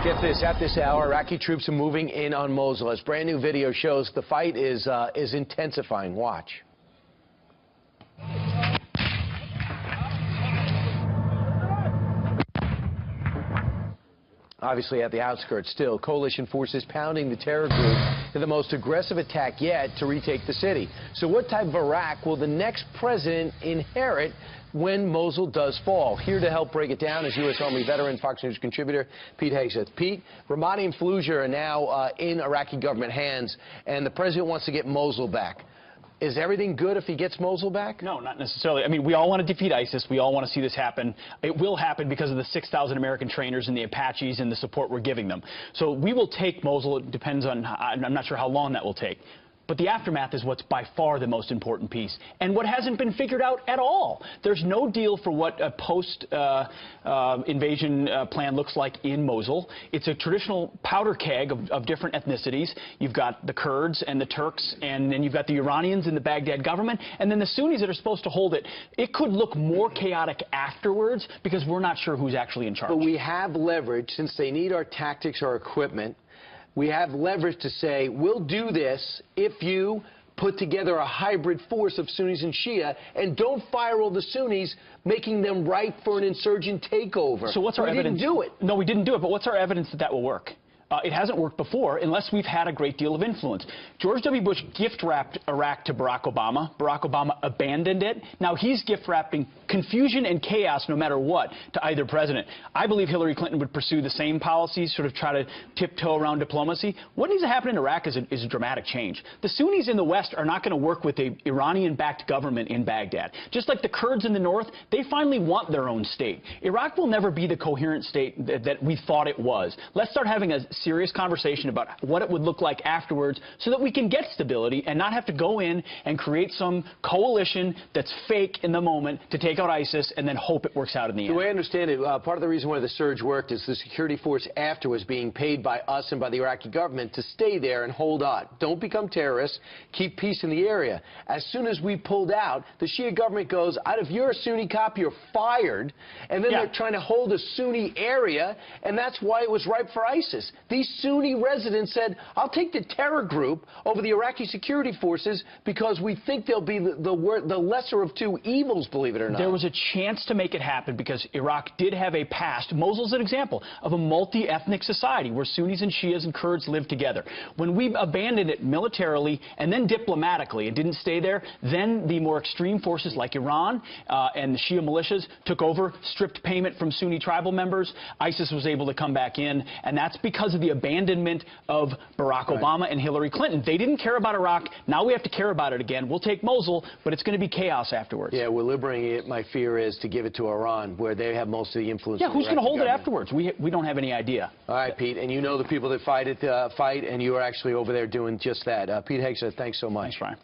Get this, at this hour, Iraqi troops are moving in on Mosul. As brand new video shows, the fight is intensifying. Watch. Obviously at the outskirts still, coalition forces pounding the terror group to the most aggressive attack yet to retake the city. So what type of Iraq will the next president inherit when Mosul does fall? Here to help break it down is U.S. Army veteran, Fox News contributor Pete Hegseth. Pete, Ramadi and Fallujah are now in Iraqi government hands, and the president wants to get Mosul back. Is everything good if he gets Mosul back? No, not necessarily. I mean, we all want to defeat ISIS. We all want to see this happen. It will happen because of the 6,000 American trainers and the Apaches and the support we're giving them. So we will take Mosul. It depends on, I'm not sure how long that will take. But the aftermath is what's by far the most important piece, and what hasn't been figured out at all. There's no deal for what a post-invasion plan looks like in Mosul. It's a traditional powder keg of different ethnicities. You've got the Kurds and the Turks, and then you've got the Iranians in the Baghdad government, and then the Sunnis that are supposed to hold it. It could look more chaotic afterwards because we're not sure who's actually in charge. But we have leverage, since they need our tactics, our equipment. We have leverage to say, we'll do this if you put together a hybrid force of Sunnis and Shia, and don't fire all the Sunnis, making them ripe for an insurgent takeover. So what's our evidence? We didn't do it. No, we didn't do it, but what's our evidence that that will work? It hasn't worked before unless we've had a great deal of influence. George W. Bush gift-wrapped Iraq to Barack Obama. Barack Obama abandoned it. Now he's gift-wrapping confusion and chaos no matter what to either president. I believe Hillary Clinton would pursue the same policies, sort of try to tiptoe around diplomacy. What needs to happen in Iraq is a dramatic change. The Sunnis in the West are not going to work with the Iranian-backed government in Baghdad. Just like the Kurds in the North, they finally want their own state. Iraq will never be the coherent state that we thought it was. Let's start having a serious conversation about what it would look like afterwards so that we can get stability and not have to go in and create some coalition that's fake in the moment to take out ISIS and then hope it works out in the end. The way I understand it, part of the reason why the surge worked is the security force after was being paid by us and by the Iraqi government to stay there and hold on. Don't become terrorists. Keep peace in the area. As soon as we pulled out, the Shia government goes, if you're a Sunni cop, you're fired. And then they're trying to hold a Sunni area, and that's why it was ripe for ISIS. These Sunni residents said, I'll take the terror group over the Iraqi security forces because we think they'll be the lesser of two evils, believe it or not. There was a chance to make it happen because Iraq did have a past. Mosul's an example of a multi-ethnic society where Sunnis and Shias and Kurds live together. When we abandoned it militarily and then diplomatically, it didn't stay there, then the more extreme forces like Iran and the Shia militias took over, stripped payment from Sunni tribal members. ISIS was able to come back in, and that's because of the abandonment of Barack Obama and Hillary Clinton. They didn't care about Iraq. Now we have to care about it again. We'll take Mosul, but it's going to be chaos afterwards. Yeah, we're liberating it. My fear is to give it to Iran, where they have most of the influence. Yeah, who's going to hold it afterwards? We don't have any idea. All right, Pete, and you know the people that fight, and you are actually over there doing just that. Pete Hegseth, thanks so much. Thanks, Ryan.